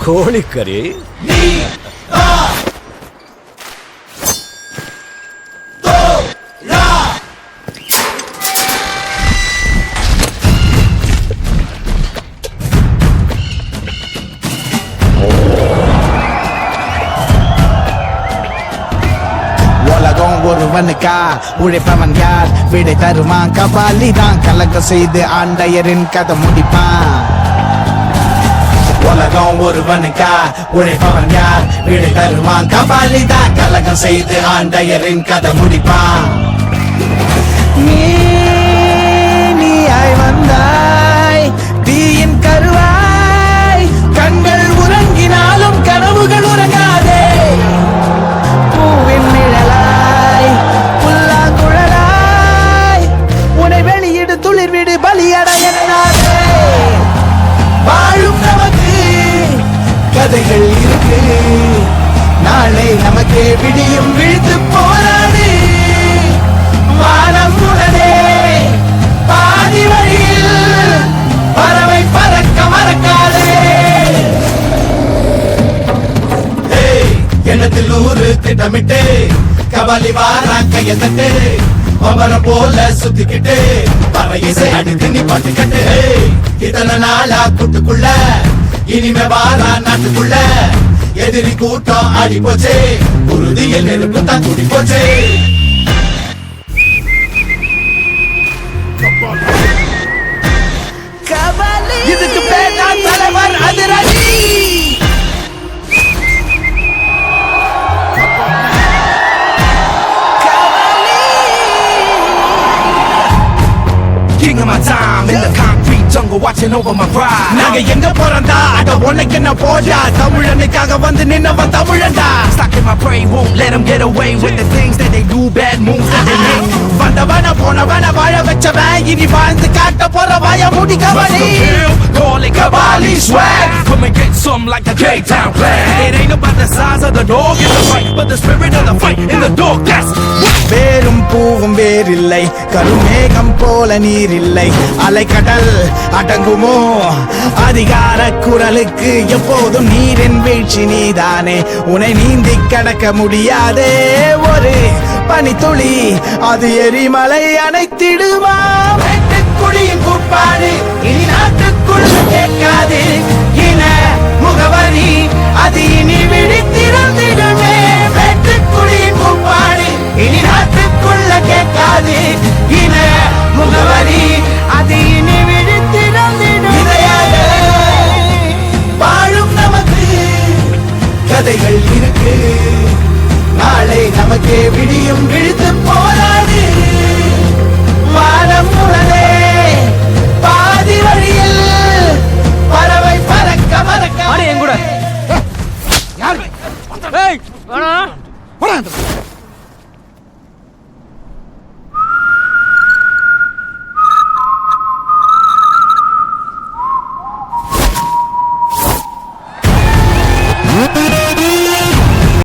கோழிக்கறி ஒருவனுக்கா உழைப்பவன் யார் விடை தருவான் கபாலி தான் கலக்கம் செய்து ஆண்டையரின் கதை முடிப்பான் உலகம் ஒருவனுக்கா உழைப்பவன் யார் விடை தருவான் கபாலி தான் கலக்கம் செய்து ஆண்டையரின் கதை முடிப்பான் நீயாய் வந்தாய் தீயின் கருவாய் கண்கள் உறங்கினாலும் கனவுகள் உறங்காதே பூவின் நிழலாய் புல்லாங்குழலாய் உன்னை வெளியிடு துளிர் விடு பலியட என்னாதே வாழும் நமக்கு கதைகள் இருக்கு நாளை நமக்கே விடியும் விழுத்து போராடு வானம் உடனே பாதி வழியில் பறவை பறக்க மறக்காதே எண்ணத்தில் ஊரு திட்டமிட்டு கபாலி வாரா கைய தட்டு அவர போல சுத்திக்கிட்டு பறையிசை அடுத்து நீ பாட்டுக்கட்டு இத்தனை நாளா கூட்டுக்குள்ள இனிமே வாரா நாட்டுக்குள்ள எதிரி கூட்டம் ஆடி போச்சே உறுதியில் நெருப்பு தான் கூடி போச்சே இதுக்கு பேர் தான் தலைவர் அதிரடி King of my time in the concrete jungle watching over my pride. நாங்க எங்க போறோம்டா அட உனக்கு என்ன போடா தமிழனுக்காக வந்து நின்னவன் தமிழன்டா. Stuck in my brain won't let them get away with the things that they do, bad moves that they make. வந்தவன போனவன வாழ வச்சவன் இனி வாழ்ந்து காட்ட போற வாய மூடி Kabali. Call it Kabali swag. Come and get some like the K-Town clan. It ain't about the size of the dog in the fight, but the spirit of the fight in the dog. That's வேரும் பூவும் வேறில்லை கருமேகம் போல நீரில்லை அலைக்கடல் அடங்குமோ அதிகார குரலுக்கு எப்போதும் நீரின் வீழ்ச்சி நீதானே உன்னை நீந்தி கடக்க முடியாதே ஒரு பனித்துளி அது எரிமலை அணைத்திடுமா வெட்டுக்குடியின் கூட்பாடு இனி நாட்டுக்குள் கேட்காது இன முகவரி அது இனி விழித்திருந்திடுமே வெட்டுக்குடியின் கூட்பாடு இனி நாட்டுக்குள்ள கேட்காது இன முகவரி அது இனி விழித்திருந்திடுமே வாழும் நமக்கு கதைகள் இருக்கு நாளை நமக்கே விடியும் விழுத்து போ